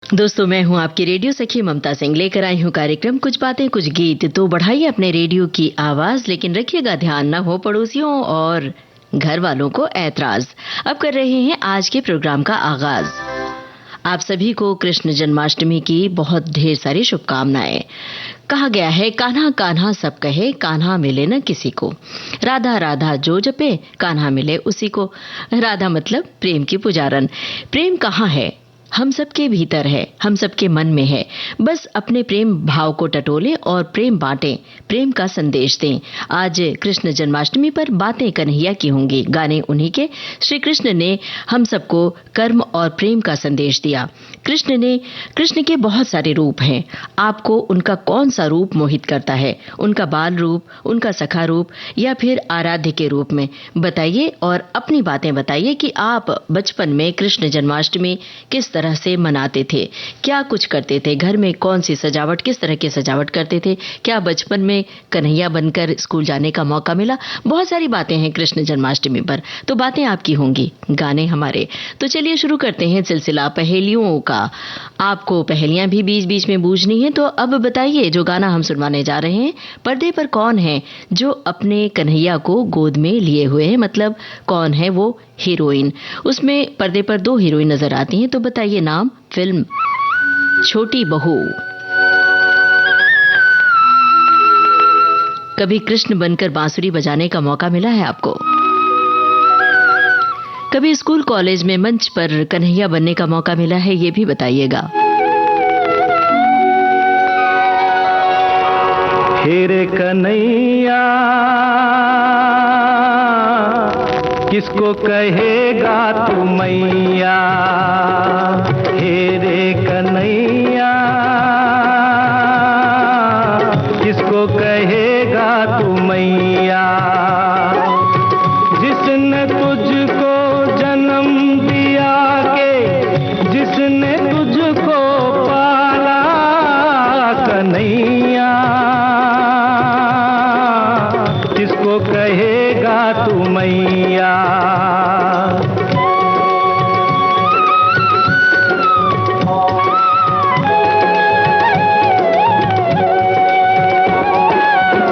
दोस्तों, मैं हूं आपकी रेडियो सखी ममता सिंह, लेकर आई हूं कार्यक्रम कुछ बातें कुछ गीत। तो बढ़ाइए अपने रेडियो की आवाज, लेकिन रखिएगा ध्यान न हो पड़ोसियों और घर वालों को ऐतराज। अब कर रहे हैं आज के प्रोग्राम का आगाज। आप सभी को कृष्ण जन्माष्टमी की बहुत ढेर सारी शुभकामनाएं। कहा गया है, कान्हा कान्हा सब कहे, कान्हा मिले न किसी को। राधा राधा जो जपे, कान्हा मिले उसी को। राधा मतलब प्रेम की पुजारन। प्रेम कहाँ है? हम सबके भीतर है, हम सबके मन में है। बस अपने प्रेम भाव को टटोलें और प्रेम बांटें, प्रेम का संदेश दें। आज कृष्ण जन्माष्टमी पर बातें कन्हैया की होंगी, गाने उन्हीं के। श्री कृष्ण ने हम सबको कर्म और प्रेम का संदेश दिया। कृष्ण के बहुत सारे रूप हैं। आपको उनका कौन सा रूप मोहित करता है? उनका बाल रूप, उनका सखा रूप, या फिर आराध्य के रूप में? बताइए और अपनी बातें बताइए कि आप बचपन में कृष्ण जन्माष्टमी किस तरह से मनाते थे, क्या कुछ करते थे, घर में कौन सी सजावट, किस तरह की सजावट करते थे, क्या बचपन में कन्हैया बनकर स्कूल जाने का मौका मिला? बहुत सारी बातें हैं कृष्ण जन्माष्टमी पर, तो बातें आपकी होंगी, गाने हमारे। तो चलिए शुरू करते हैं सिलसिला पहेलियों का। आपको पहेलियां भी बीच बीच में बूझनी है, तो अब बताइए, जो गाना हम सुनवाने जा रहे हैं, पर्दे पर कौन है जो अपने कन्हैया को गोद में लिए हुए है? मतलब कौन है वो हीरोइन? उसमें पर्दे पर दो हीरोइन नजर आती हैं, तो बताइए नाम। फिल्म छोटी बहू। कभी कृष्ण बनकर बांसुरी बजाने का मौका मिला है आपको? कभी स्कूल कॉलेज में मंच पर कन्हैया बनने का मौका मिला है? ये भी बताइएगा। हे रे कन्हैया किसको कहेगा तू मैया, हे रे कन्हैया किसको कहेगा तू मैया। जिसने तुझको जन्म दिया के, जिसने तुझको पाला कन्हैया, किसको कहेगा तू मैया।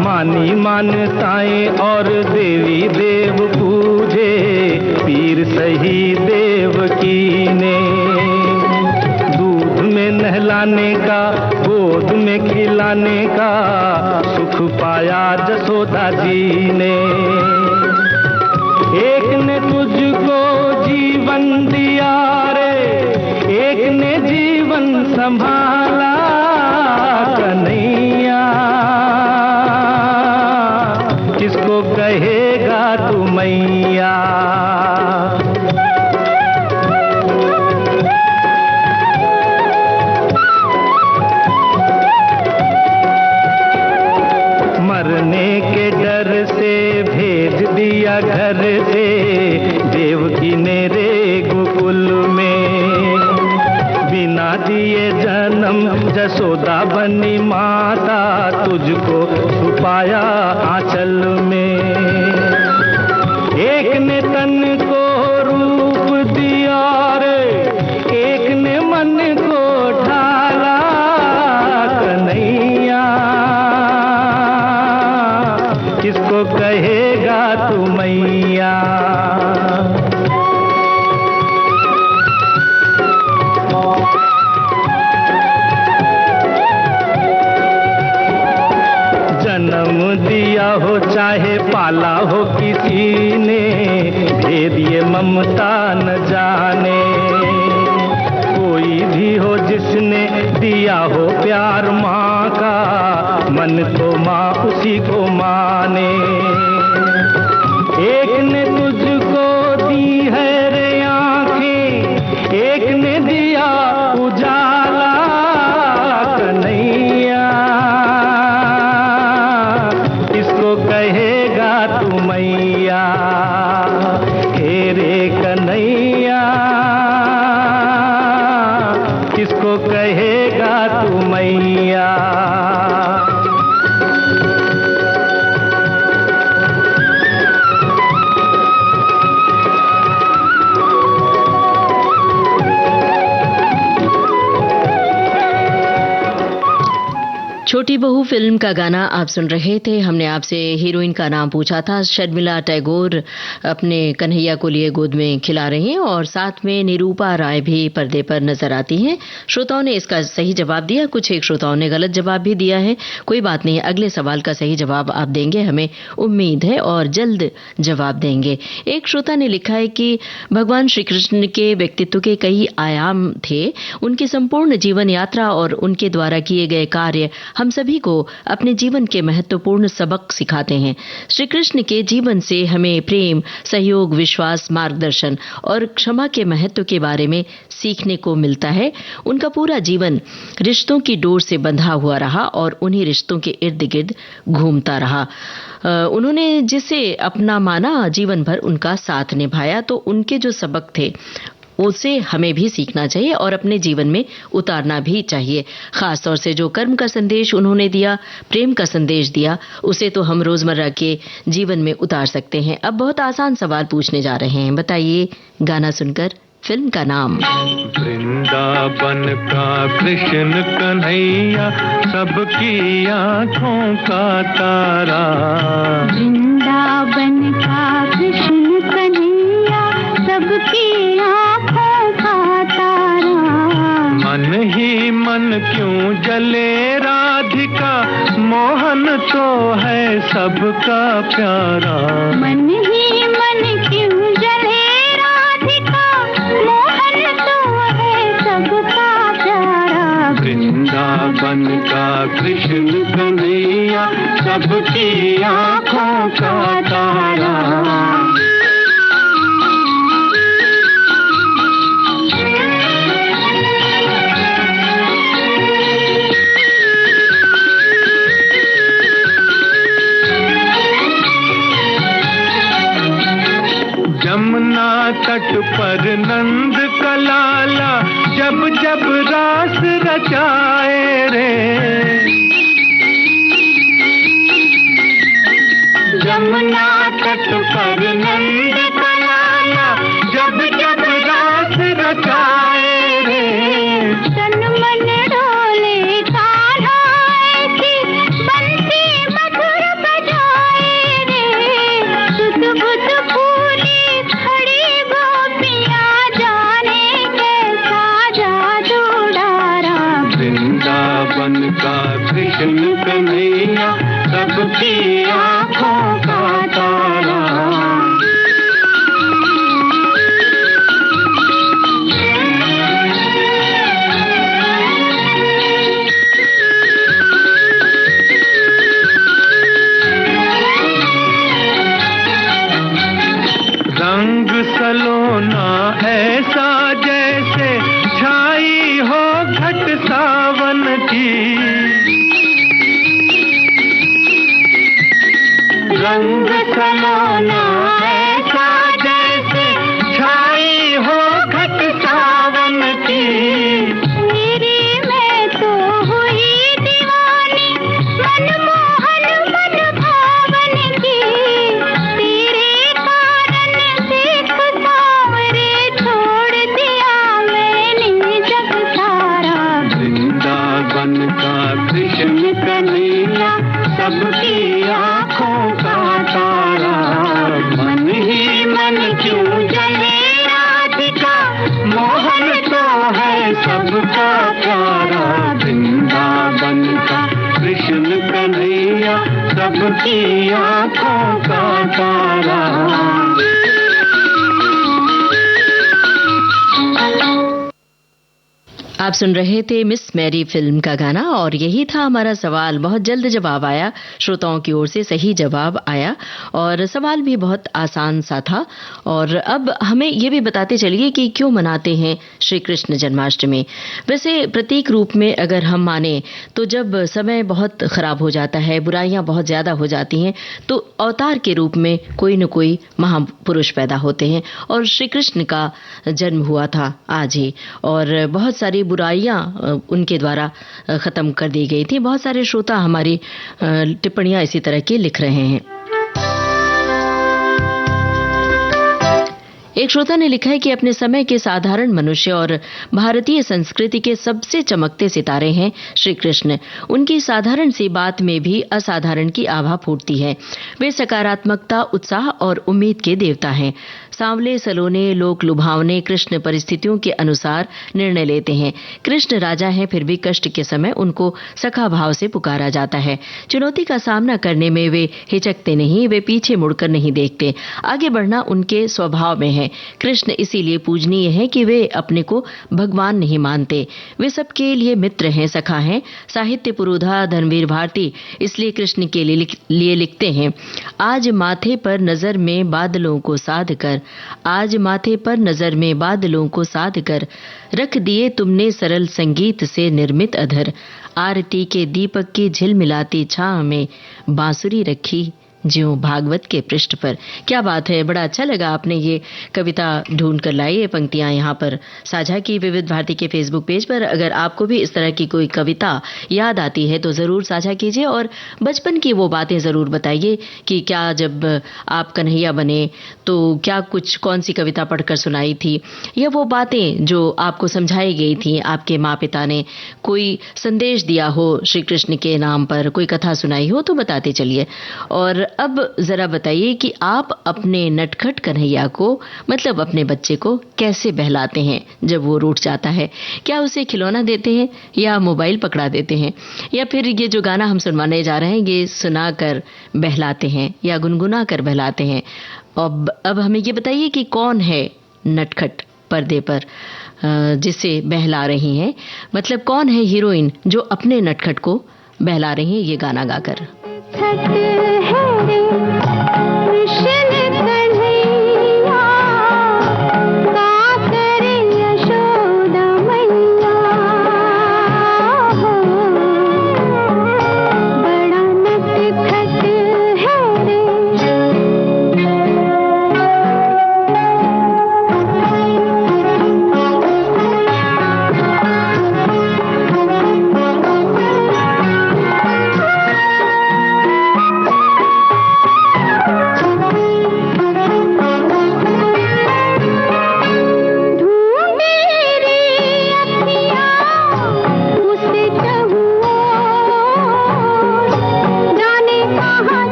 मानी मान्यताएं और देवी देव पूजे, पीर सही देवकी ने। दूध में नहलाने का, गोद में खिलाने का सुख पाया जसोदा जी ने। एक ने तुझको जीवन दिया रे, एक ने जीवन संभाला कन्हैया, किसको कहेगा तू मैया। मरने के डर से भेज दिया घर से देवकी ने रे गोकुल में। बिना दिए जन्म जसोदा बनी माता, तुझको छुपाया आंचल में। एक ने तन को रूप दिया रे, एक ने मन को ढाला कन्हैया, किसको कहेगा तू मैया। जन्म दिया हो चाहे पाला हो किसी ने, भेद ये ममता न जाने। कोई भी हो जिसने दिया हो प्यार माँ का, मन तो माँ उसी को माने। एक ने तुझको दी है रे आँखें, एक ने दिया उजाला कन्हैया, किसको कहेगा तू मैया। हे रे कन्हैया किसको कहेगा तू मैया। छोटी बहू फिल्म का गाना आप सुन रहे थे। हमने आपसे हीरोइन का नाम पूछा था। शर्मिला टैगोर अपने कन्हैया को लिए गोद में खिला रही हैं और साथ में निरूपा राय भी पर्दे पर नजर आती हैं। श्रोताओं ने इसका सही जवाब दिया, कुछ एक श्रोताओं ने गलत जवाब भी दिया है। कोई बात नहीं, अगले सवाल का सही जवाब आप देंगे, हमें उम्मीद है, और जल्द जवाब देंगे। एक श्रोता ने लिखा है कि भगवान श्री कृष्ण के व्यक्तित्व के कई आयाम थे। उनकी संपूर्ण जीवन यात्रा और उनके द्वारा किए गए कार्य हम सभी को अपने जीवन के महत्वपूर्ण सबक सिखाते हैं। श्री कृष्ण के जीवन से हमें प्रेम, सहयोग, विश्वास, मार्गदर्शन और क्षमा के महत्व के बारे में सीखने को मिलता है। उनका पूरा जीवन रिश्तों की डोर से बंधा हुआ रहा और उन्हीं रिश्तों के इर्द गिर्द घूमता रहा। उन्होंने जिसे अपना माना, जीवन भर उनका साथ निभाया, तो उनके जो सबक थे उसे हमें भी सीखना चाहिए और अपने जीवन में उतारना भी चाहिए। खास तौर से जो कर्म का संदेश उन्होंने दिया, प्रेम का संदेश दिया, उसे तो हम रोजमर्रा के जीवन में उतार सकते हैं। अब बहुत आसान सवाल पूछने जा रहे हैं, बताइए गाना सुनकर फिल्म का नाम। वृंदावन का कृष्ण कन्हैया सबकी आंखों का तारा। वृंदावन का कृष्ण कन्हैया सबकी आंखों का तारा। मन ही मन क्यों जले राधिका, मोहन तो है सबका प्यारा। मन ही मन क्यों जले राधिका, मोहन तो है सबका प्यारा। वृंदावन का कृष्ण कन्हैया सबकी आंखों का तारा। यमुना तट पर नंद का लाला जब जब रास रचाए रे। यमुना तट पर नंद का लाला जब जब रास रचाए रे। तन मन डोले कान्हा ऐसी बंसी मधुर बजाए रे। सुध बुध फूली खड़ी गोपियां जाने कैसा जादू डारा। वृंदावन का कृष्ण कन्हैया सबकी आंखों का तारा। रंग सलोना ऐसा जैसे छाई हो घट सावन की। रंग सलोना ऐसा जैसे छाई हो घट सावन की। मेरी मैं तो हुई दीवानी, मनमोहन मन भावन की। तेरे कारण देख सावरे छोड़ दिया मैंने जग सारा। वृंदावन का कृष्ण कन्हैया सबकी आंखों का तारा। मन ही मन क्यों जले राधिका, मोहन तो है सबका प्यारा। वृंदावन का कृष्ण कन्हैया सबकी आंखों का तारा। आप सुन रहे थे मिस मैरी फिल्म का गाना और यही था हमारा सवाल। बहुत जल्द जवाब आया, श्रोताओं की ओर से सही जवाब आया और सवाल भी बहुत आसान सा था। और अब हमें ये भी बताते चलिए कि क्यों मनाते हैं श्री कृष्ण जन्माष्टमी। वैसे प्रतीक रूप में अगर हम माने तो जब समय बहुत खराब हो जाता है, बुराइयां बहुत ज्यादा हो जाती हैं, तो अवतार के रूप में कोई न कोई महापुरुष पैदा होते हैं और श्री कृष्ण का जन्म हुआ था आज ही और बहुत सारी बुराइयां उनके द्वारा खत्म कर दी गई थी। बहुत सारे श्रोता हमारी टिप्पणियां इसी तरह की लिख रहे हैं। एक श्रोता ने लिखा है कि अपने समय के साधारण मनुष्य और भारतीय संस्कृति के सबसे चमकते सितारे हैं श्री कृष्ण। उनकी साधारण सी बात में भी असाधारण की आभा फूटती है। वे सकारात्मकता, उत्साह और उम्मीद के देवता हैं। सांवले सलोने, लोक लुभावने कृष्ण परिस्थितियों के अनुसार निर्णय लेते हैं। कृष्ण राजा हैं, फिर भी कष्ट के समय उनको सखा भाव से पुकारा जाता है। चुनौती का सामना करने में वे हिचकते नहीं, वे पीछे मुड़कर नहीं देखते। आगे बढ़ना उनके स्वभाव में है। कृष्ण इसीलिए पूजनीय है कि वे अपने को भगवान नहीं मानते। वे सबके लिए मित्र हैं, सखा हैं। साहित्य पुरोधा धर्मवीर भारती इसलिए कृष्ण के लिए लिखते हैं, आज माथे पर नजर में बादलों को साध कर, आज माथे पर नजर में बादलों को साध कर, रख दिए तुमने सरल संगीत से निर्मित अधर, आरती के दीपक की झिलमिलाती छांव में बांसुरी रखी ज्यों भागवत के पृष्ठ पर। क्या बात है, बड़ा अच्छा लगा आपने ये कविता ढूंढ कर लाई, ये पंक्तियां यहाँ पर साझा की विविध भारती के फेसबुक पेज पर। अगर आपको भी इस तरह की कोई कविता याद आती है तो जरूर साझा कीजिए और बचपन की वो बातें जरूर बताइए कि क्या जब आप कन्हैया बने तो क्या कुछ कौन सी कविता पढ़कर सुनाई थी, या वो बातें जो आपको समझाई गई थी, आपके माँ पिता ने कोई संदेश दिया हो श्री कृष्ण के नाम पर, कोई कथा सुनाई हो तो बताते चलिए। और अब जरा बताइए कि आप अपने नटखट कन्हैया को, मतलब अपने बच्चे को, कैसे बहलाते हैं जब वो रूठ जाता है? क्या उसे खिलौना देते हैं या मोबाइल पकड़ा देते हैं, या फिर ये जो गाना हम सुनवाने जा रहे हैं ये सुनाकर बहलाते हैं या गुनगुना कर बहलाते हैं? अब हमें ये बताइए कि कौन है नटखट पर्दे पर जिसे बहला रही हैं, मतलब कौन है हीरोइन जो अपने नटखट को बहला रही है ये गाना गाकर?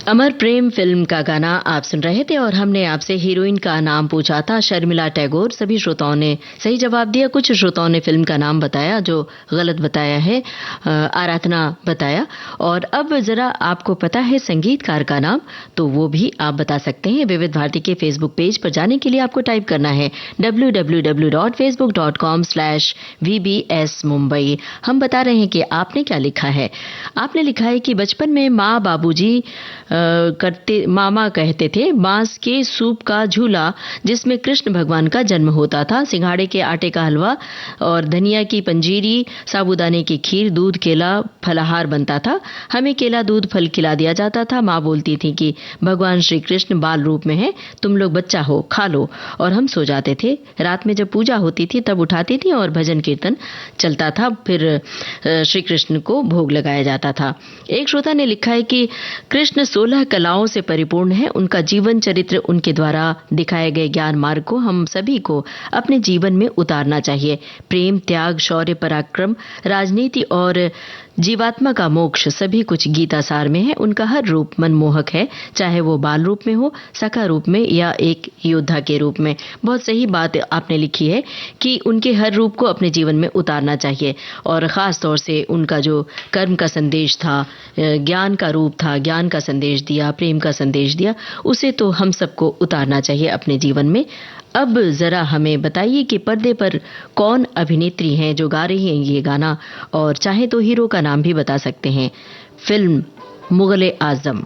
अमर प्रेम फिल्म का गाना आप सुन रहे थे और हमने आपसे हीरोइन का नाम पूछा था, शर्मिला टैगोर। सभी श्रोताओं ने सही जवाब दिया। कुछ श्रोताओं ने फिल्म का नाम बताया, जो गलत बताया है आराधना बताया। और अब जरा आपको पता है संगीतकार का नाम, तो वो भी आप बता सकते हैं। विविध भारती के फेसबुक पेज पर जाने के लिए आपको टाइप करना है www.facebook.com/VBS मुंबई। हम बता रहे हैं कि आपने क्या लिखा है। आपने लिखा है कि बचपन में माँ बाबूजी मामा कहते थे बांस के सूप का झूला, जिसमें कृष्ण भगवान का जन्म होता था। सिंघाड़े के आटे का हलवा और धनिया की पंजीरी, साबूदाने की खीर, दूध केला फलाहार बनता था। हमें केला दूध फल खिला दिया जाता था। माँ बोलती थी कि भगवान श्री कृष्ण बाल रूप में है, तुम लोग बच्चा हो, खा लो। और हम सो जाते थे। रात में जब पूजा होती थी तब उठाती थी और भजन कीर्तन चलता था। फिर श्री कृष्ण को भोग लगाया जाता था। एक श्रोता ने लिखा है कि कृष्ण 16 कलाओं से परिपूर्ण है। उनका जीवन चरित्र, उनके द्वारा दिखाए गए ज्ञान मार्ग को हम सभी को अपने जीवन में उतारना चाहिए। प्रेम, त्याग, शौर्य, पराक्रम, राजनीति और जीवात्मा का मोक्ष सभी कुछ गीता सार में है। उनका हर रूप मनमोहक है, चाहे वो बाल रूप में हो, सखा रूप में या एक योद्धा के रूप में। बहुत सही बात आपने लिखी है कि उनके हर रूप को अपने जीवन में उतारना चाहिए। और खास तौर से उनका जो कर्म का संदेश था, ज्ञान का रूप था, ज्ञान का संदेश दिया, प्रेम का संदेश दिया, उसे तो हम सबको उतारना चाहिए अपने जीवन में। अब जरा हमें बताइए कि पर्दे पर कौन अभिनेत्री हैं जो गा रही हैं ये गाना, और चाहे तो हीरो का नाम भी बता सकते हैं। फिल्म मुगले आजम।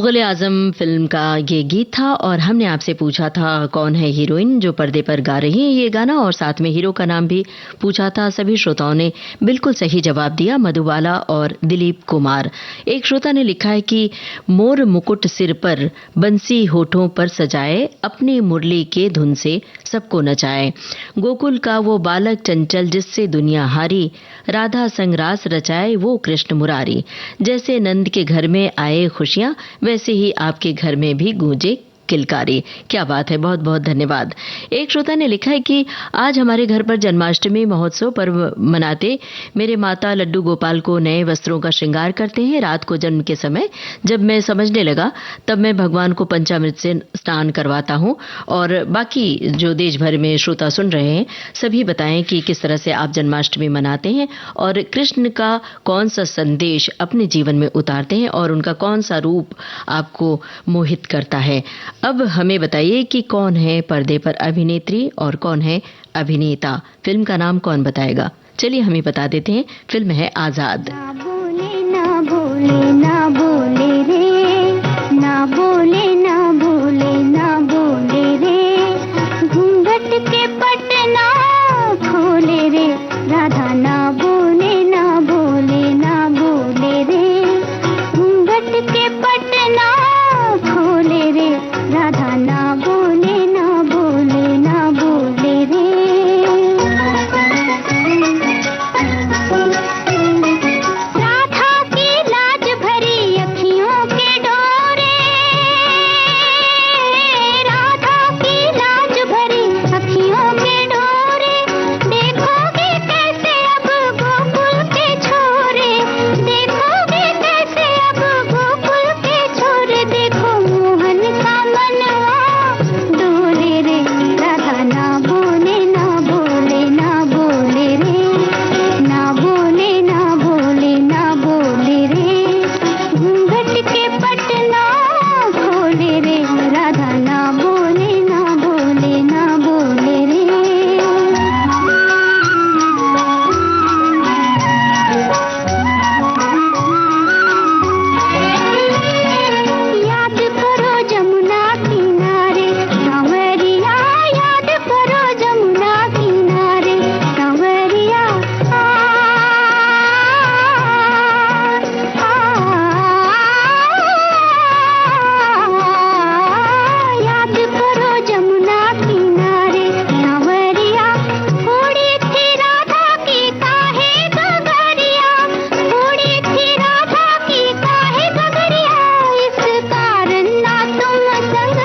मुगल आजम फिल्म का ये गीत था और हमने आपसे पूछा था कौन है हीरोइन जो पर्दे पर गा रही है ये गाना, और साथ में हीरो का नाम भी पूछा था। सभी श्रोताओं ने बिल्कुल सही जवाब दिया, मधुबाला और दिलीप कुमार। एक श्रोता ने लिखा है कि मोर मुकुट सिर पर, बंसी होठों पर सजाए, अपनी मुरली के धुन से सबको नचाए। गोकुल का वो बालक चंचल जिससे दुनिया हारी, राधा संग रास रचाए वो कृष्ण मुरारी। जैसे नंद के घर में आए खुशियां, वैसे ही आपके घर में भी गूंजे किलकारी। क्या बात है, बहुत बहुत धन्यवाद। एक श्रोता ने लिखा है कि आज हमारे घर पर जन्माष्टमी महोत्सव पर्व मनाते मेरे माता लड्डू गोपाल को नए वस्त्रों का श्रृंगार करते हैं। रात को जन्म के समय जब मैं समझने लगा तब मैं भगवान को पंचामृत से स्नान करवाता हूं। और बाकी जो देश भर में श्रोता सुन रहे हैं सभी बताएं कि किस तरह से आप जन्माष्टमी मनाते हैं और कृष्ण का कौन सा संदेश अपने जीवन में उतारते हैं और उनका कौन सा रूप आपको मोहित करता है। अब हमें बताइए कि कौन है पर्दे पर अभिनेत्री और कौन है अभिनेता। फिल्म का नाम कौन बताएगा? चलिए हमें बता देते हैं। फिल्म है आजाद। ना बोले ना बोले ना बोले रे, ना बोले ना बोले ना बोले रे, घूंघट के पट ना खोले रे, राधा ना बोले ना बोले ना बोले रे, घूंघट के पट ना खोले रे, राधा ना बोले ना बोले ना बोले रे। राधा की लाज भरी अखियों के डोरे, राधा की लाज भरी अखियों के डोरे, देखोगे कैसे अब गोकुल के छोरे, देखोगे कैसे अब गोकुल के छोरे, देखो मोहन का मनवा डोले रे, राधा ना बोले ना बोले ना बोले रे, ना बोले ना बोले ना बोले रे, घूंघट के पट ना खोले रे, राधा ना बोले ना बोले ना बोले रे। याद करो जमुना किनारे सांवरिया, याद करो जमुना किनारे सांवरिया, याद करो जमुना किनारे सांवरिया, थोड़ी थी राधा की काहे गगरिया, थोड़ी थी राधा की काहे गगरिया, इस कारण ना तुम संग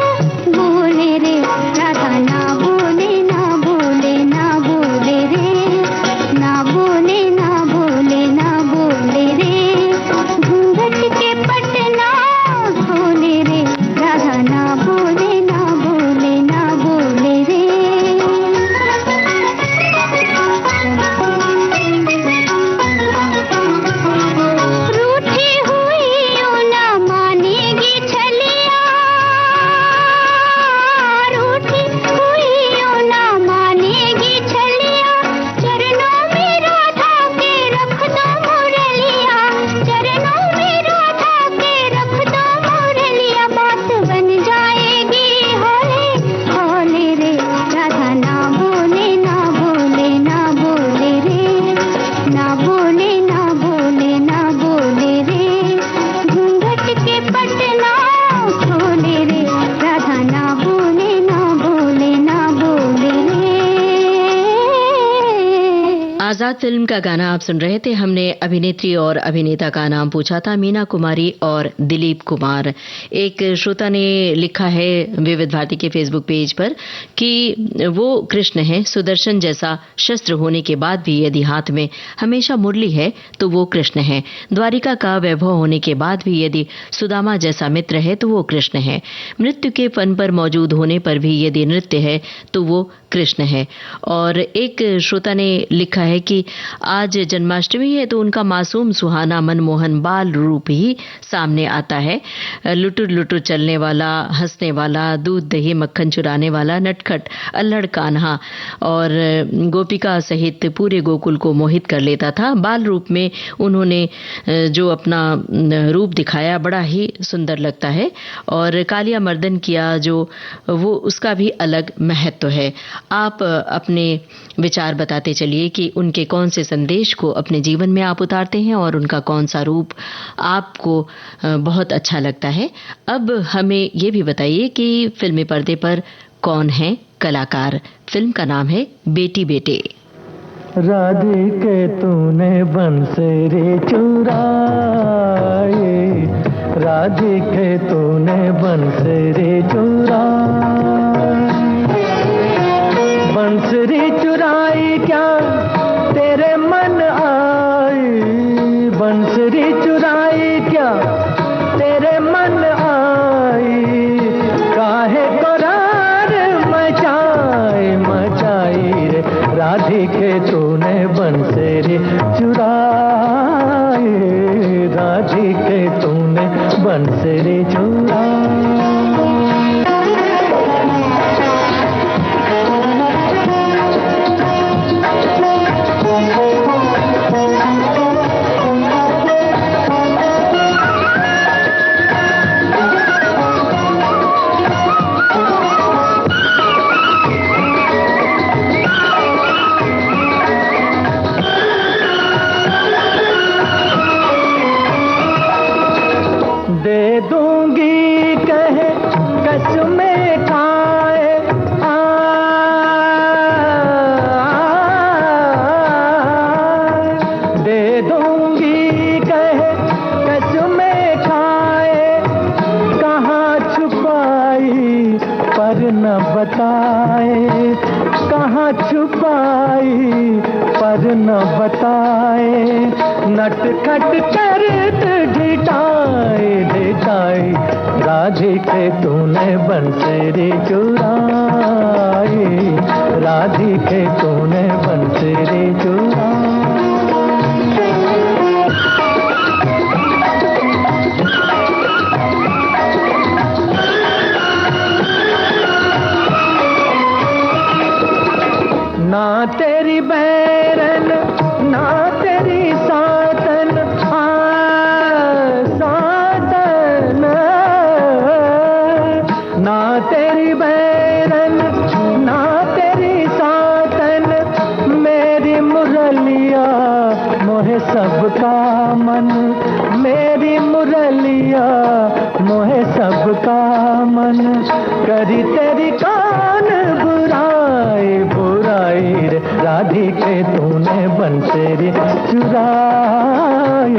बोले रे, राधा ना बोले ना बोले ना बोले रे, ना बोले ना बोले ना बोले रे, घूंघट के पट ना खोले रे, राधा ना बोले ना बोले ना बोले रे। रूठी हुई यूं ना मानेगी छलिया, रूठी हुई यूं ना मानेगी छलिया, चरणों में राधा के रख दो मुरलिया, चरणों में राधा के रख दो मुरलिया, बात बन जाएगी हौले हौले रे, राधा ना बोले ना बोले ना बोले रे, ना बोले ना बोले ना बोले रे, घूंघट के पट ना खोले रे, राधा ना बोले ना बोले ना बोले रे। आजाद फिल्म का गाना आप सुन रहे थे। हमने अभिनेत्री और अभिनेता का नाम पूछा था, मीना कुमारी और दिलीप कुमार। एक श्रोता ने लिखा है विविध भारती के फेसबुक पेज पर कि वो कृष्ण है, सुदर्शन जैसा शस्त्र होने के बाद भी यदि हाथ में हमेशा मुरली है तो वो कृष्ण है। द्वारिका का वैभव होने के बाद भी यदि सुदामा जैसा मित्र है तो वो कृष्ण है। मृत्यु के फन पर मौजूद होने पर भी यदि नृत्य है तो वो कृष्ण है। और एक श्रोता ने लिखा है कि आज जन्माष्टमी है तो उनका मासूम सुहाना मनमोहन बाल रूप ही सामने आता है। लुटुर लुटुर चलने वाला, हंसने वाला, दूध दही मक्खन चुराने वाला, नटखट अल्हड़ कान्हा और गोपिका सहित पूरे गोकुल को मोहित कर लेता था। बाल रूप में उन्होंने जो अपना रूप दिखाया बड़ा ही सुंदर लगता है और कालिया मर्दन किया जो वो उसका भी अलग महत्व है। आप अपने विचार बताते चलिए कि उनके कौन से संदेश को अपने जीवन में आप उतारते हैं और उनका कौन सा रूप आपको बहुत अच्छा लगता है। अब हमें ये भी बताइए कि फिल्मी पर्दे पर कौन है कलाकार। फिल्म का नाम है बेटी बेटे। राधिके तूने बंसरी चुराए, राधिके तूने बंसरी चुराई, बंसरी चुराई क्या तेरे मन आई, बंसरी चुराई क्या तेरे मन आई, काहे करार मचाई मचाई रे, राधिके तूने बंसरी चुराई, राधिके तूने बंसरी चुराई। दे दूंगी कहे कसमें खाए, दे दूंगी कहे कसमें खाए, कहाँ छुपाई पर न बताए, कहाँ छुपाई पर न बताए, नटखट करत ढिठाई ढिठाई, राधिके तूने बंसरी चुराई, राधिके तूने बंसरी चुराई। ना तेरी बैरन ना तेरी सातन, सातन, ना तेरी बैरन ना तेरी सातन, मेरी मुरलिया मोहे सबका मन, मेरी मुरलिया मोहे सबका मन, करी तेरी कान बुराई बुराई रे, राधिके तूने बंसरी चुराई,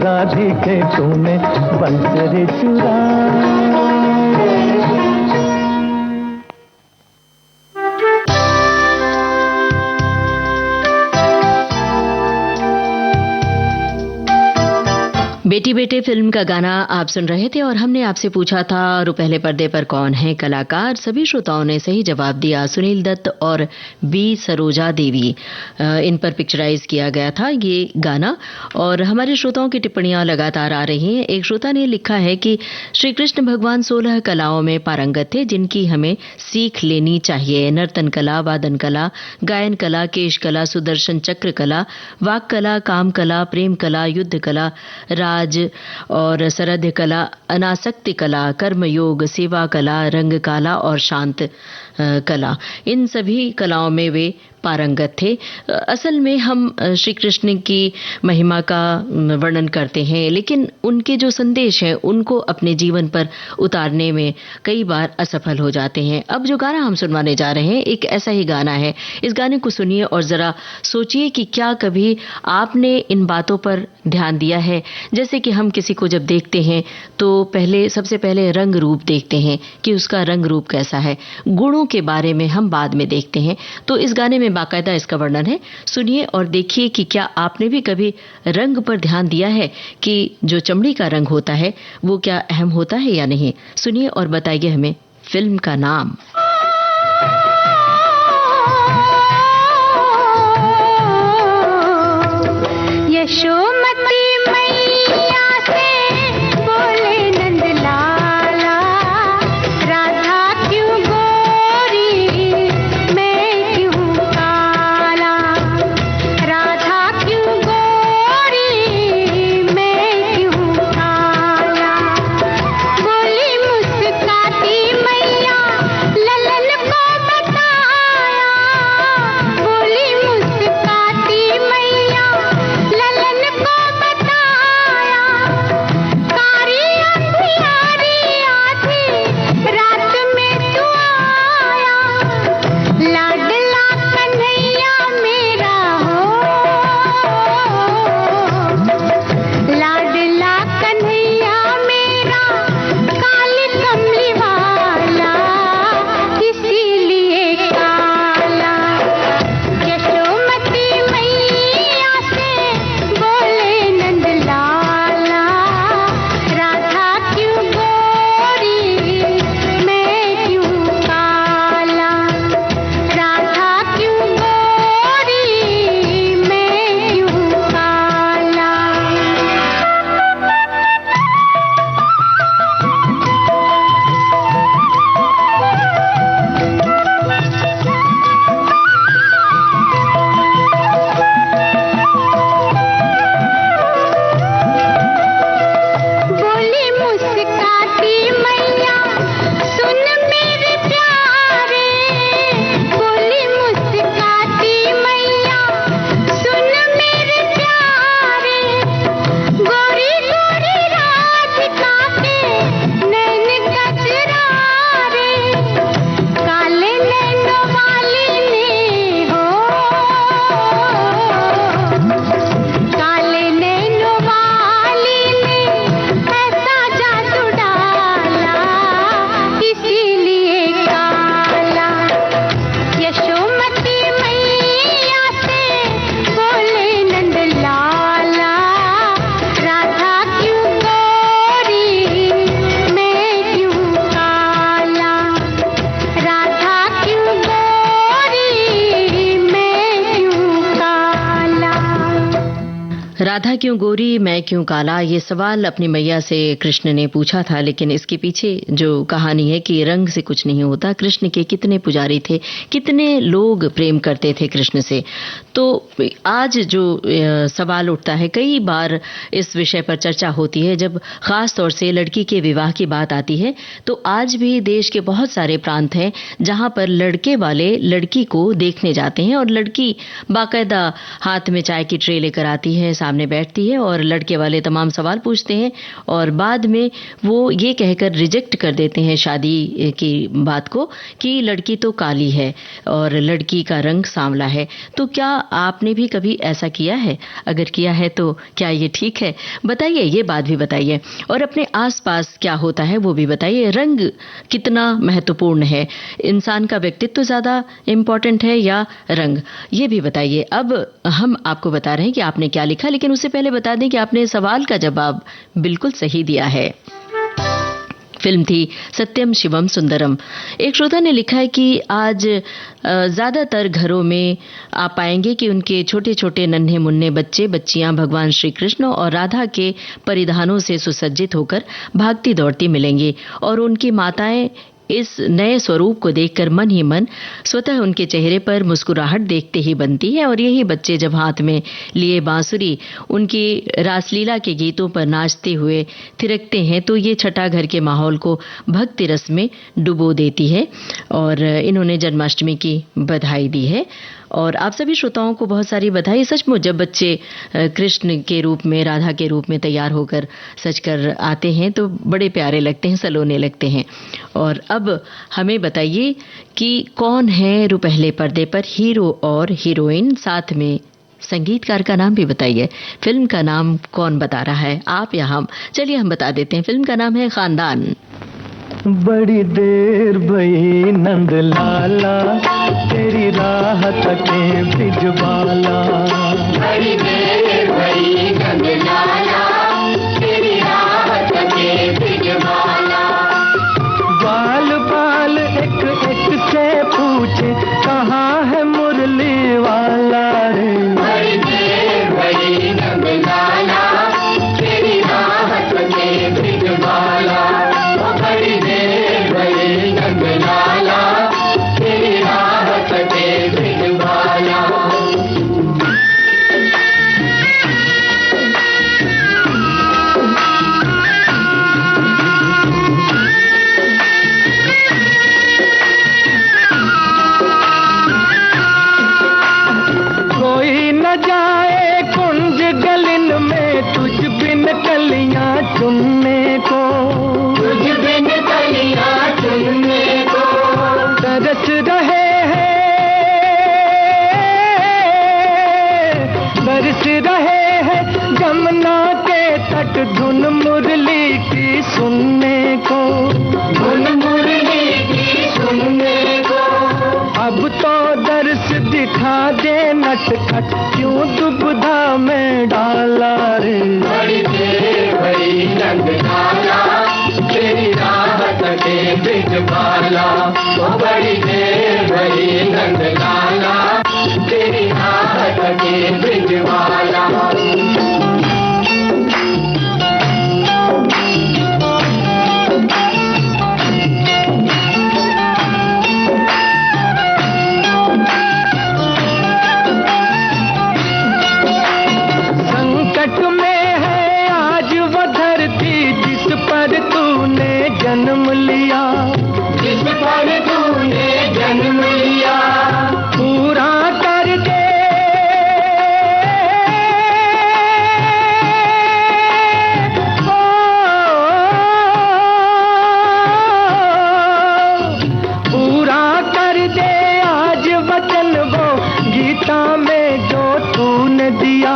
राधिके तूने बंसरी चुराई। बेटी बेटे फिल्म का गाना आप सुन रहे थे और हमने आपसे पूछा था रुपहले पर्दे पर कौन है कलाकार। सभी श्रोताओं ने सही जवाब दिया। सुनील दत्त और बी सरोजा देवी, इन पर पिक्चराइज किया गया था ये गाना। और हमारे श्रोताओं की टिप्पणियां लगातार आ रही हैं। एक श्रोता ने लिखा है कि श्री कृष्ण भगवान 16 कलाओं में पारंगत थे जिनकी हमें सीख लेनी चाहिए। नर्तन कला, वादन कला, गायन कला, केश कला, सुदर्शन चक्र कला, वाक कला, काम कला, प्रेम कला, युद्ध कला, राज और सरध्य कला, अनासक्ति कला, कर्म योग, सेवा कला, रंग कला और शांत कला, इन सभी कलाओं में वे पारंगत थे। असल में हम श्री कृष्ण की महिमा का वर्णन करते हैं, लेकिन उनके जो संदेश हैं उनको अपने जीवन पर उतारने में कई बार असफल हो जाते हैं। अब जो गाना हम सुनवाने जा रहे हैं एक ऐसा ही गाना है। इस गाने को सुनिए और जरा सोचिए कि क्या कभी आपने इन बातों पर ध्यान दिया है। जैसे कि हम किसी को जब देखते हैं तो सबसे पहले रंग रूप देखते हैं कि उसका रंग रूप कैसा है, गुणों के बारे में हम बाद में देखते हैं। तो इस गाने में बाकायदा इसका वर्णन है। सुनिए और देखिए कि क्या आपने भी कभी रंग पर ध्यान दिया है कि जो चमड़ी का रंग होता है वो क्या अहम होता है या नहीं। सुनिए और बताइए हमें फिल्म का नाम। यशोमती मैया से बोले नंद लाला, राधा क्यों गोरी मैं क्यों काला, राधा क्यों गोरी मैं क्यों काला। बोली मुस्काती मैया ललन को बताया, बोली मुस्काती मैया ललन को बताया। कारी अंधियारी आधी रात में तू आया, लाडला कन्हैया मेरा हो, लाडला कन्हैया मेरा, काली कमली वाला इसीलिए काला। यशोमती मैया से बोले नंद लाला, राधा क्यों गोरी मैं क्यों काला, राधा क्यों गोरी मैं क्यों काला। बोली मुस्काती मैया सुन मेरे प्यारे, बोली मुस्काती मैया सुन मेरे प्यारे। गोरी गोरी राधिका के नैन कजरारे, काले नैनों वाली ने हो, काले नैनों वाली ने ऐसा जादू डाला इसीलिए काला। यशोमती मैया से बोले नंद लाला, राधा क्यों गोरी मैं क्यों काला, राधा क्यों गोरी मैं क्यों काला। राधा क्यों गोरी मैं क्यों काला, ये सवाल अपनी मैया से कृष्ण ने पूछा था, लेकिन इसके पीछे जो कहानी है कि रंग से कुछ नहीं होता। कृष्ण के कितने पुजारी थे, कितने लोग प्रेम करते थे कृष्ण से। तो आज जो सवाल उठता है, कई बार इस विषय पर चर्चा होती है जब खास तौर से लड़की के विवाह की बात आती है, तो आज भी देश के बहुत सारे प्रांत हैं जहां पर लड़के वाले लड़की को देखने जाते हैं और लड़की बाकायदा हाथ में चाय की ट्रे लेकर आती है, सामने बैठती है और लड़के वाले तमाम सवाल पूछते हैं और बाद में वो ये कहकर रिजेक्ट कर देते हैं शादी की बात को कि लड़की तो काली है और लड़की का रंग सांवला है। तो क्या आपने भी कभी ऐसा किया है? अगर किया है तो क्या ये ठीक है? बताइए, ये बात भी बताइए। और अपने आसपास क्या होता है वो भी बताइए। रंग कितना महत्वपूर्ण है? इंसान का व्यक्तित्व ज्यादा इम्पोर्टेंट है या रंग? ये भी बताइए। अब हम आपको बता रहे हैं कि आपने क्या लिखा, लेकिन उससे पहले बता दें कि आपने सवाल का जवाब बिल्कुल सही दिया है। फिल्म थी सत्यम शिवम सुंदरम। एक श्रोता ने लिखा है कि आज ज्यादातर घरों में आप पाएंगे कि उनके छोटे छोटे नन्हे मुन्ने बच्चे बच्चियां भगवान श्री कृष्ण और राधा के परिधानों से सुसज्जित होकर भागती दौड़ती मिलेंगी और उनकी माताएं इस नए स्वरूप को देखकर मन ही मन स्वतः उनके चेहरे पर मुस्कुराहट देखते ही बनती है। और यही बच्चे जब हाथ में लिए बांसुरी उनकी रासलीला के गीतों पर नाचते हुए थिरकते हैं तो ये छठा घर के माहौल को भक्ति रस में डुबो देती है। और इन्होंने जन्माष्टमी की बधाई दी है और आप सभी श्रोताओं को बहुत सारी बधाई। सचमुच जब बच्चे कृष्ण के रूप में, राधा के रूप में तैयार होकर सजकर आते हैं तो बड़े प्यारे लगते हैं, सलोने लगते हैं। और अब हमें बताइए कि कौन है रुपहले पर्दे पर हीरो और हीरोइन, साथ में संगीतकार का नाम भी बताइए। फिल्म का नाम कौन बता रहा है, आप या हम? चलिए हम बता देते हैं। फिल्म का नाम है खानदान। बड़ी देर भई नंद लाला, तेरी राह तके बिजबाला। बड़ी देर भई नंद लाला, तेरी राह तके बिजबाला। बाल बाल एक एक से पूछे कहाँ है मुरली वाला रे। बड़ी देर भई नंद ब्रिजमाला, ओ बड़ी देर भई नंद लाला, तेरी राहत के ब्रिजमाला। संकट में है आज वो धरती जिस पर तूने जन्म लिया, जिस पर तूने जन्म लिया, पूरा कर दे पूरा कर दे आज वचन वो गीता में जो तूने दिया,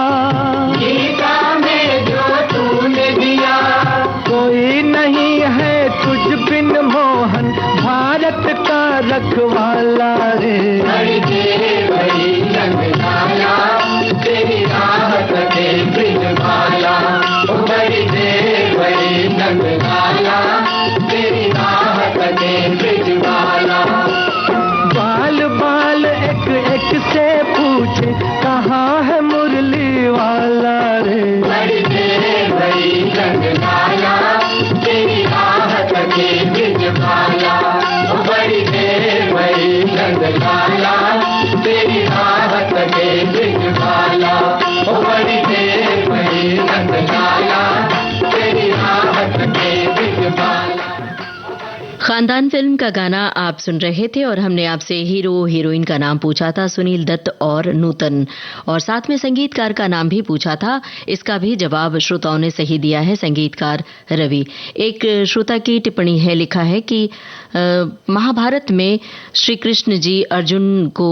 गीता में जो तूने दिया। कोई नहीं है तुझ बिन मोहन भारत का रखवाला रे, बड़ी देर भई नंद लाला, तेरी राहत के ब्रिजमाला, ओ बड़ी देर भई नंद लाला, तेरी राहत के ब्रिजमाला। बाल बाल एक एक से पूछे कहाँ है मुरली वाला रे, बड़ी देर भई नंद लाला, तेरी राहत के ब्रिजमाला, ओ बड़ी देर भई नंद लाला, तेरी राहत के ब्रिजमाला, ओ बड़ी देर भई नंद लाला, तेरी राहत के ब्रिजमाला। खानदान फिल्म का गाना आप सुन रहे थे और हमने आपसे हीरो हीरोइन का नाम पूछा था, सुनील दत्त और नूतन, और साथ में संगीतकार का नाम भी पूछा था। इसका भी जवाब श्रोताओं ने सही दिया है, संगीतकार रवि। एक श्रोता की टिप्पणी है, लिखा है कि महाभारत में श्री कृष्ण जी अर्जुन को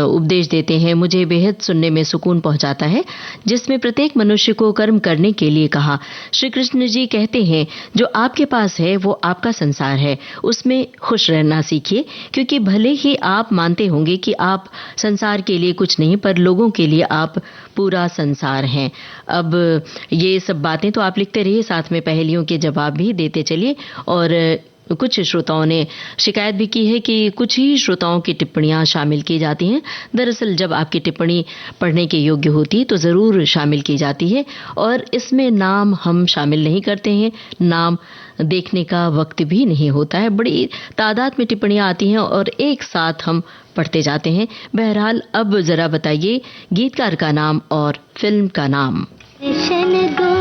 उपदेश देते हैं, मुझे बेहद सुनने में सुकून पहुंचाता है, जिसमें प्रत्येक मनुष्य को कर्म करने के लिए कहा। श्री कृष्ण जी कहते हैं जो आपके पास है वो आपका संसार है, उसमें खुश रहना सीखिए, क्योंकि भले ही आप मानते होंगे कि आप संसार के लिए कुछ नहीं, पर लोगों के लिए आप पूरा संसार हैं। अब ये सब बातें तो आप लिखते रहिए, साथ में पहेलियों के जवाब भी देते चलिए। और कुछ श्रोताओं ने शिकायत भी की है कि कुछ ही श्रोताओं की टिप्पणियां शामिल की जाती हैं। दरअसल जब आपकी टिप्पणी पढ़ने के योग्य होती है तो ज़रूर शामिल की जाती है, और इसमें नाम हम शामिल नहीं करते हैं, नाम देखने का वक्त भी नहीं होता है। बड़ी तादाद में टिप्पणियां आती हैं और एक साथ हम पढ़ते जाते हैं। बहरहाल अब ज़रा बताइए गीतकार का नाम और फिल्म का नाम। दर्शन दो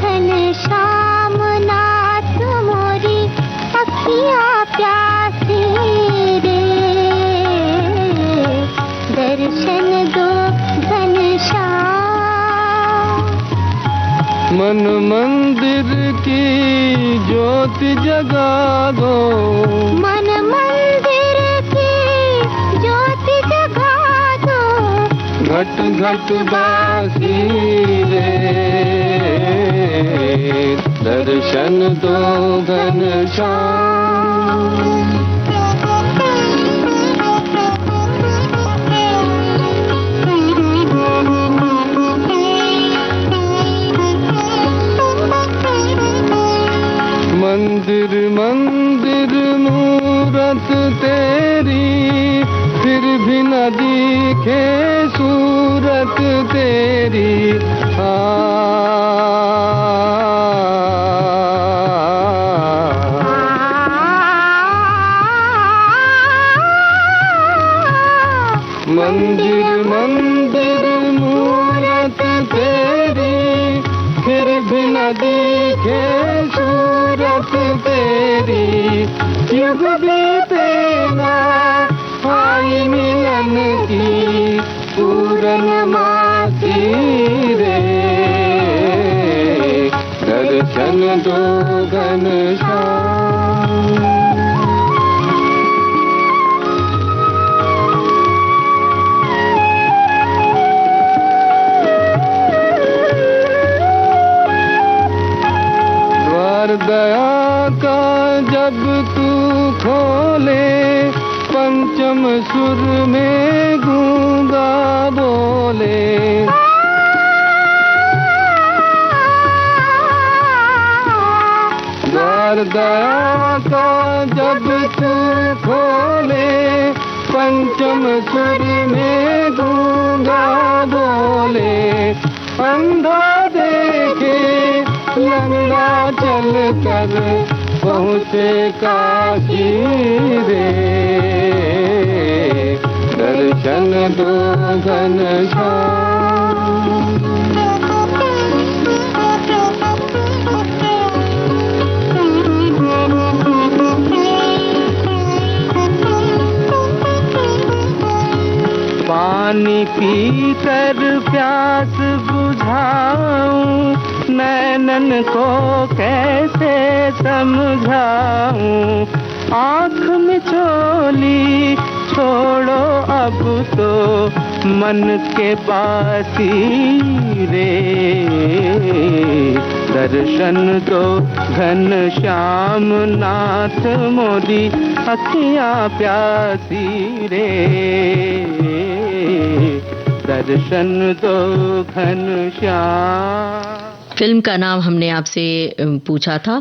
घनश्याम नाथ मोरी अखियाँ प्यासी रे, दर्शन दो घनश्याम। मन मंदिर की ज्योति जगा दो, मन मंदिर की ज्योति जगा दो, घट घट बासी रे, दर्शन दो घनश्याम। मंदिर मंदिर मूरत तेरी, फिर भी न दिखे सूरत तेरी। मंदिर मंदिर मूरत तेरी, फिर भी न दिखे सूरत तेरी। युग बीते ना आई मिलन की पूर्णमासी रे, दर्शन दो घनश्याम। द्वार दया का जब तू खोले, पंचम सुर में गूंगा बोले। द्वार दया का जब तू पंचम सुर में गूंगा बोले, अंधा देखे लंगड़ा चल कर पहुँचे काशी रे, दर्शन दो घनश्याम। पानी पीकर प्यास बुझाऊं, नैनन को कैसे समझाऊं, आँख में चोली छोड़ो अब तो मन के बासी रे, दर्शन दो घनश्याम नाथ मोरी अखियाँ प्यासी रे, दर्शन दो घनश्याम। फिल्म का नाम हमने आपसे पूछा था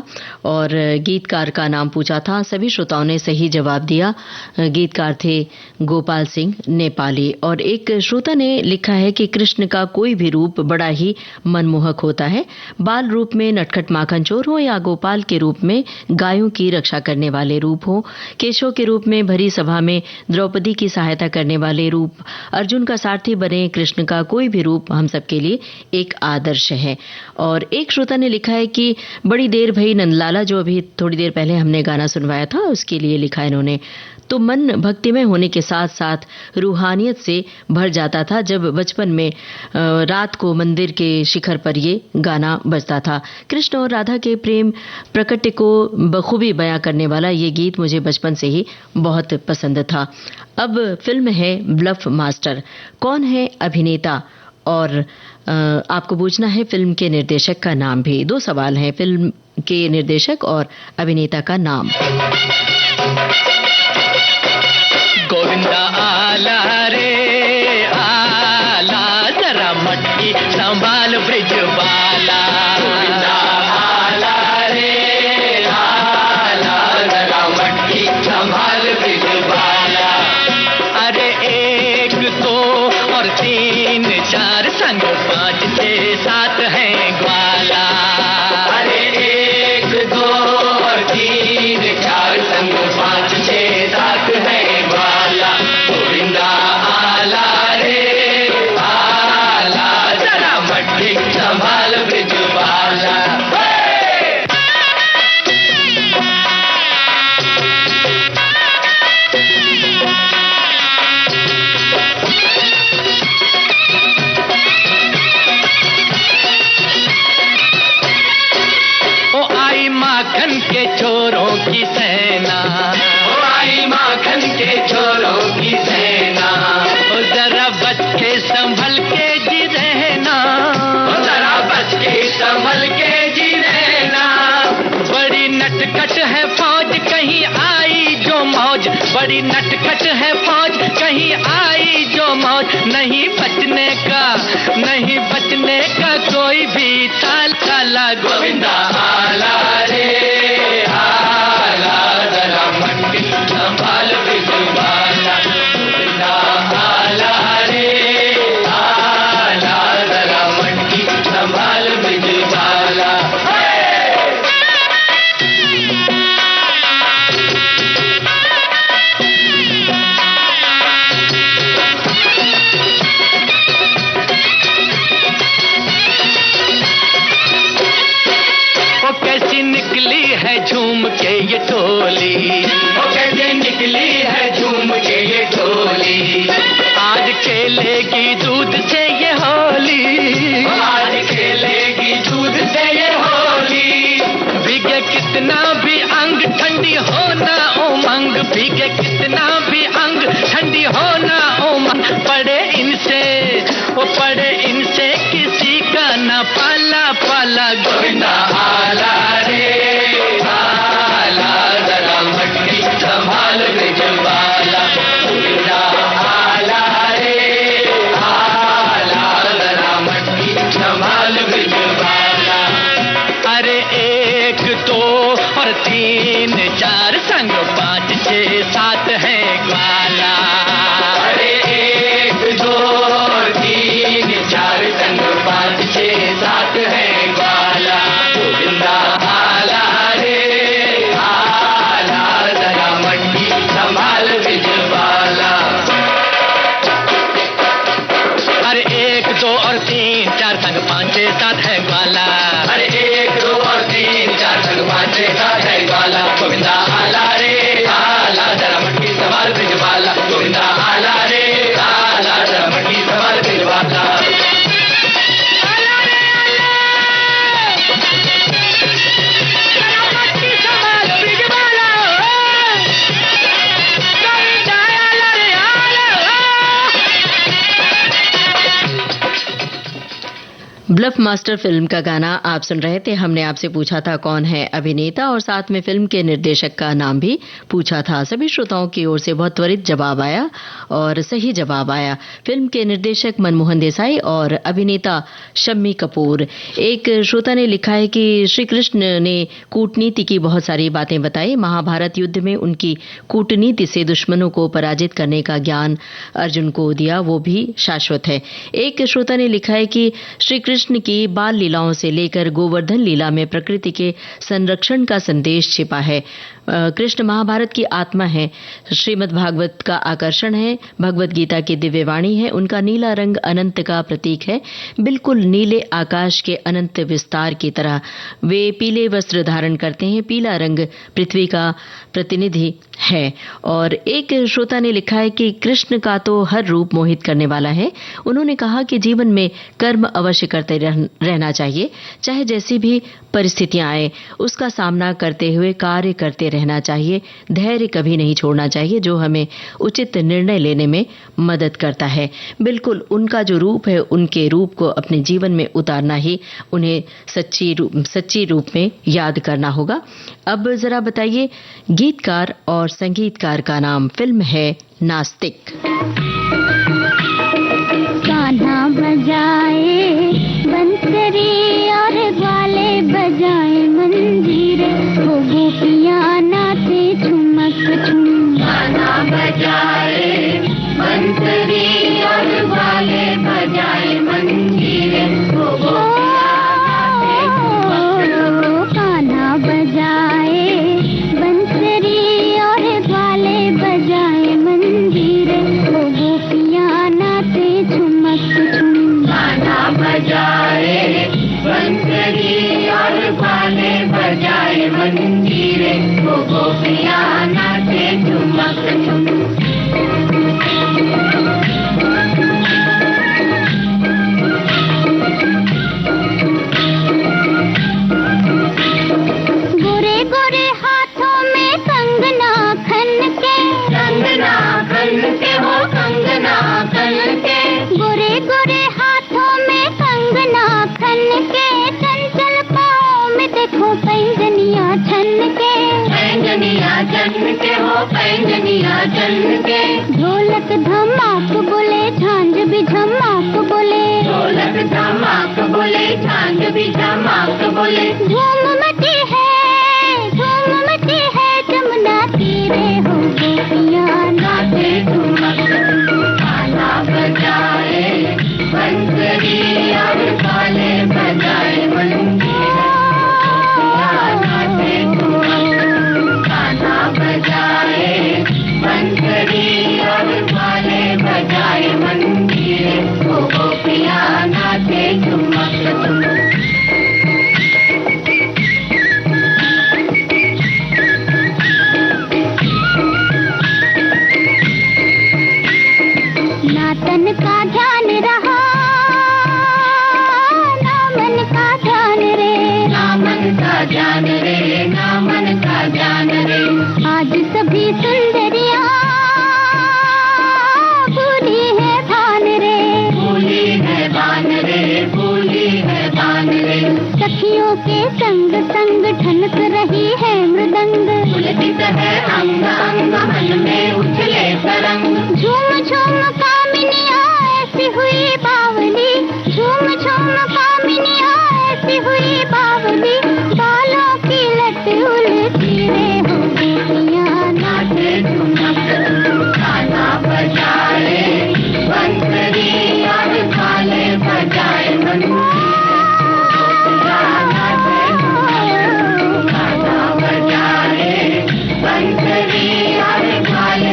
और गीतकार का नाम पूछा था। सभी श्रोताओं ने सही जवाब दिया। गीतकार थे गोपाल सिंह नेपाली। और एक श्रोता ने लिखा है कि कृष्ण का कोई भी रूप बड़ा ही मनमोहक होता है। बाल रूप में नटखट माखन चोर हो या गोपाल के रूप में गायों की रक्षा करने वाले रूप हो, केशव के रूप में भरी सभा में द्रौपदी की सहायता करने वाले रूप, अर्जुन का सारथी बने कृष्ण का कोई भी रूप हम सबके लिए एक आदर्श है। और एक श्रोता ने लिखा है कि बड़ी देर भई नंदलाला, जो अभी थोड़ी देर पहले हमने गाना सुनवाया था, उसके लिए लिखा है इन्होंने, तो मन भक्तिमय होने के साथ साथ रूहानियत से भर जाता था जब बचपन में रात को मंदिर के शिखर पर ये गाना बजता था। कृष्ण और राधा के प्रेम प्रकट को बखूबी बयां करने वाला ये गीत मुझे बचपन से ही बहुत पसंद था। अब फिल्म है ब्लफ मास्टर। कौन है अभिनेता और आपको पूछना है फिल्म के निर्देशक का नाम भी। 2 सवाल हैं, फिल्म के निर्देशक और अभिनेता का नाम। गोविंदा आला रे आला, जरा मटकी संभाल ब्रिज बाला। गोविंदा आला रे आला, जरा मटकी संभाल ब्रिज बाला। अरे 1 2 और 3 4 संग 5 6 7 है ग्वाला। अरे 1 2 और 3 4 संग 5 6 7 है ग्वाला। गोविंदा आला रे आला, जरा मटकी संभाल ब्रिज बाला। माखन के चोरों की सेना, ओ आई माखन के चोरों की सेना, ओ जरा बच के संभल के जी रहना, ओ जरा बच के संभल के जी रहना। बड़ी नटखट है फौज कहीं आई जो मौज, बड़ी नटखट है फौज कहीं आई जो मौज। नहीं बचने का कोई भी ताल काला। गोविंदा आला रे आला, जरा मटकी संभाल ब्रिज बाला। गोविंदा आला रे आला, जरा मटकी संभाल ब्रिज बाला। कैसी निकली है झूम के ये टोली, वो कैसे निकली है झूम के ये टोली। आज खेलेगी दूध से ये होली, आज खेलेगी दूध से ये होली। भीगे कितना भी अंग ठंडी हो ना उमंग, भीगे कितना भी अंग ठंडी हो ना उमंग। पड़े इनसे किसी का न पाला पाला। गोविंदा आला रे आला, जरा मटकी संभाल ब्रिज बाला। गोविंदा आला रे आला, जरा मटकी संभाल ब्रिज बाला। अरे 1 2 और 3 4 संग 5 6 7 है ग्वाला। दो और तीन चार संग पाँच छः सात है ग्वाला। अरे एक दो और तीन चार संग पाँच छः सात है ग्वाला। गोविंदा आला रे आला, जरा मटकी संभाल ब्रिजवाला। गोविंदा आला रे आला, जरा मटकी संभाल ब्रिजवाला। ब्लफ मास्टर फिल्म का गाना आप सुन रहे थे। हमने आपसे पूछा था कौन है अभिनेता और साथ में फिल्म के निर्देशक का नाम भी पूछा था। सभी श्रोताओं की ओर से बहुत त्वरित जवाब आया और सही जवाब आया। फिल्म के निर्देशक मनमोहन देसाई और अभिनेता शम्मी कपूर। एक श्रोता ने लिखा है कि श्री कृष्ण ने कूटनीति की बहुत सारी बातें बताई। महाभारत युद्ध में उनकी कूटनीति से दुश्मनों को पराजित करने का ज्ञान अर्जुन को दिया, वो भी शाश्वत है। एक श्रोता ने लिखा है कि श्री कृष्ण की बाल लीलाओं से लेकर गोवर्धन लीला में प्रकृति के संरक्षण का संदेश छिपा है। कृष्ण महाभारत की आत्मा है, श्रीमद् भागवत का आकर्षण है, भगवत गीता की दिव्य वाणी है। उनका नीला रंग अनंत का प्रतीक है, बिल्कुल नीले आकाश के अनंत विस्तार की तरह। वे पीले वस्त्र धारण करते हैं, पीला रंग पृथ्वी का प्रतिनिधि है। और एक श्रोता ने लिखा है कि कृष्ण का तो हर रूप मोहित करने वाला है। उन्होंने कहा कि जीवन में कर्म अवश्य करते रहना चाहिए, चाहे जैसी भी परिस्थितियां आए उसका सामना करते हुए कार्य करते रहना चाहिए। धैर्य कभी नहीं छोड़ना चाहिए, जो हमें उचित निर्णय लेने में मदद करता है। बिल्कुल उनका जो रूप है, उनके रूप को अपने जीवन में उतारना ही उन्हें सच्ची रूप में याद करना होगा। अब जरा बताइए, गीतकार और संगीतकार का नाम। फिल्म है नास्तिक। गाना बजाए बंसरी और ग्वाले बजाए मंजीरे, वो गोपियाँ नाचे ठुमक ठुम। गाना बजाए बंसरी और ग्वाले बजाए मंजीरे, वो गोपियाँ नाचे ठुमक ठुम। गाना बजाए बंसरी और ग्वाले बजाए मंजीरे, वो गोपियाँ नाचे ठुमक ठुम। गाना बजाए बंसरी और ग्वाले बजाए मंजीरे, वो गोपियाँ नाचे ठुमक ठुम। गोरे गोरे हाथों में कंगना खन के, कंगना खन के हो कंगना खन के। गोरे गोरे हाथों में कंगना खन के, चंचल पाँव में देखो पैंजनिया छन के, पैंजनिया छन के हो पैंजनिया छन के। ढोलक धमाक बोले, झांझ भी धमाक बोले, ढोलक धमाक बोले, झांझ भी धमाक बोले। झूम मची है जमुना तीरे, हो गोपियाँ नाचे ठुमक ठुम। गाना बजाए बंसरी और ग्वाले बजाए मंजीरे, गोपियाँ नाचे ठुमक ठुम। गाना बजाए बंसरी और ग्वाले बजाए मंजीरे, वो गोपियाँ नाचे ठुमक ठुम। ना तन का ध्यान रहा, ना मन का ध्यान रे, ना मन का ध्यान रे, ना मन का ध्यान रे। आज सभी सुंदरियाँ भूली है भान रे, भूली है भान रे, भूली है भान रे। सखियों के संग संग ठनक रही है मृदंग, पुलकित है अंग अंग, मन में उछले तरंग। झूम झूम कामिनियाँ ऐसी हुई बावली, झूम झूम कामिनियाँ ऐसी हुई बावली। बालों की लट उलटी रे, हो गोपियाँ नाचे ठुमक ठुम। गाना बजाए बंसरी और ग्वाले बजाए मंजीरे, गोपियाँ नाचे ठुमक ठुम। गाना बजाए बंसरी और ग्वाले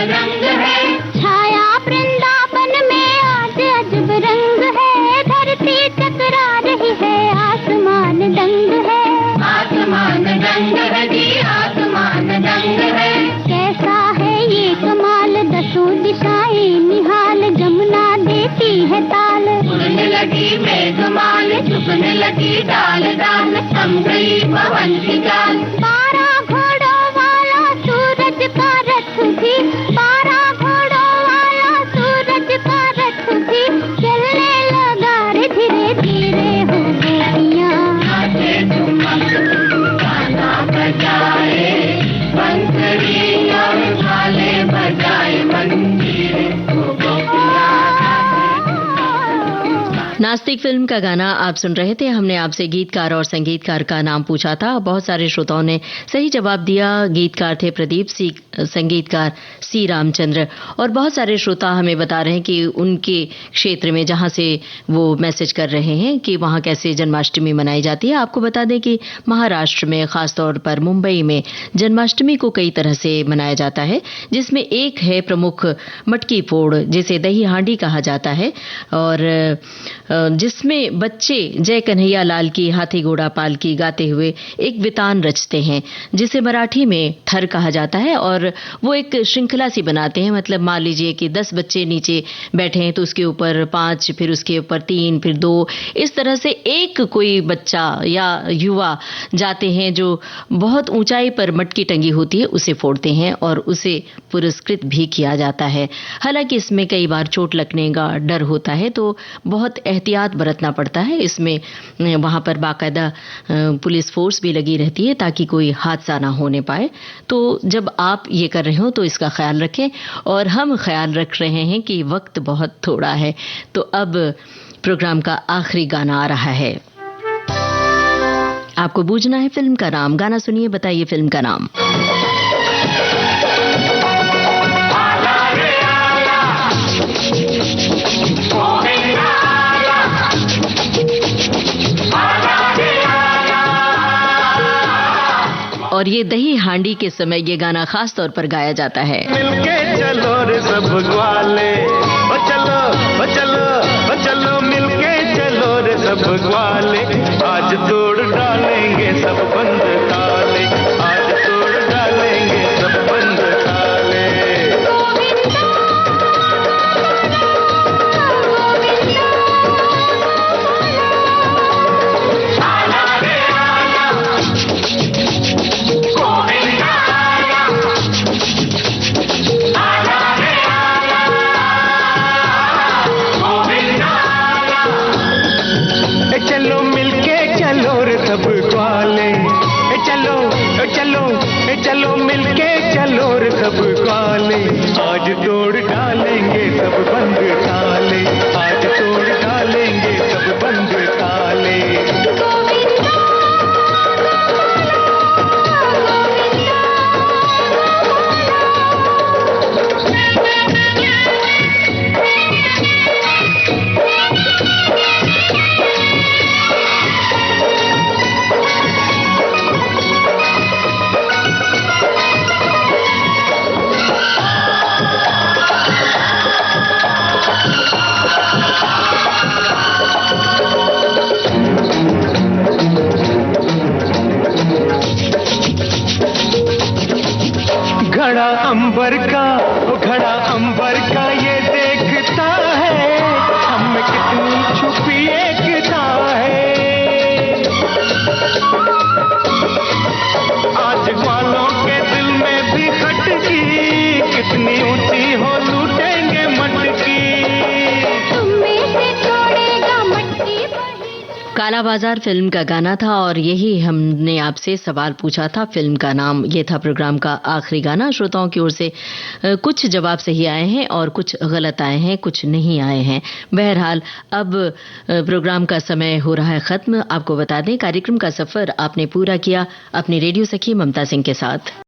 रंग है, छाया वृंदावन में आज अजब रंग है, धरती टकरा रही है, आसमान दंग है, आसमान दंग है जी, आसमान दंग है। कैसा है ये कमाल, दसों दिशाएं निहाल, जमुना देती है ताल, उड़ने लगी मेघमाल, चुभने लगी डाल डाल, थम गई पवन की चाल। 12 घोड़ों वाला सूरज का रथ भी, 12 घोड़ों वाला सूरज का रथ भी, चलने लगा रे धीरे धीरे हो गोपियाँ। नाचे झूमक गाना बजाए, बंसरी और भाले बजाए, मंजीरे हो गोपियाँ। नास्तिक फिल्म का गाना आप सुन रहे थे। हमने आपसे गीतकार और संगीतकार का नाम पूछा था। बहुत सारे श्रोताओं ने सही जवाब दिया। गीतकार थे प्रदीप सिंह, संगीतकार सी रामचंद्र। और बहुत सारे श्रोता हमें बता रहे हैं कि उनके क्षेत्र में जहां से वो मैसेज कर रहे हैं कि वहां कैसे जन्माष्टमी मनाई जाती है। आपको बता दें कि महाराष्ट्र में, खासतौर पर मुंबई में जन्माष्टमी को कई तरह से मनाया जाता है, जिसमें एक है प्रमुख मटकी फोड़, जिसे दही हांडी कहा जाता है, और जिसमें बच्चे जय कन्हैया लाल की हाथी घोड़ा पालकी गाते हुए एक वितान रचते हैं, जिसे मराठी में थर कहा जाता है। और वो एक श्रृंखला सी बनाते हैं, मतलब मान लीजिए कि 10 बच्चे नीचे बैठे हैं तो उसके ऊपर 5, फिर उसके ऊपर 3, फिर 2, इस तरह से एक कोई बच्चा या युवा जाते हैं जो बहुत ऊंचाई पर मटकी टंगी होती है उसे फोड़ते हैं और उसे पुरस्कृत भी किया जाता है। हालांकि इसमें कई बार चोट लगने का डर होता है, तो बहुत एहतियात बरतना पड़ता है। इसमें वहां पर बाकायदा पुलिस फोर्स भी लगी रहती है ताकि कोई हादसा ना होने पाए। तो जब आप ये कर रहे हो तो इसका ख्याल रखें, और हम ख्याल रख रहे हैं कि वक्त बहुत थोड़ा है। तो अब प्रोग्राम का आखिरी गाना आ रहा है। आपको बूझना है फिल्म का नाम। गाना सुनिए, बताइए फिल्म का नाम। और ये दही हांडी के समय ये गाना खास तौर पर गाया जाता है। मिलके चलो रे सब ग्वाले, ओ चलो ओ चलो ओ चलो, मिलके चलो रे सब ग्वाले, आज तोड़ डालेंगे सब बंद ताले, आज तोड़ डालेंगे सब बंद ताले। चलो मिलके चलो रे सब ग्वाले, चलो चलो चलो, मिलके चलो रे सब ग्वाले, आज तोड़ डालेंगे सब बंद ताले, आज तोड़ डालेंगे सब बंद ताले। घड़ा अंबर का, ओ घड़ा अंबर का ये देखता है, हम कितनी छुपी एकता है। आज ग्वालों के दिल में भी खटकी, कितनी ऊंची हो लूटेंगे मटकी। काला बाजार फिल्म का गाना था और यही हमने आपसे सवाल पूछा था, फिल्म का नाम। ये था प्रोग्राम का आखिरी गाना। श्रोताओं की ओर से कुछ जवाब सही आए हैं और कुछ गलत आए हैं, कुछ नहीं आए हैं। बहरहाल अब प्रोग्राम का समय हो रहा है खत्म। आपको बता दें, कार्यक्रम का सफर आपने पूरा किया अपनी रेडियो सखी ममता सिंह के साथ।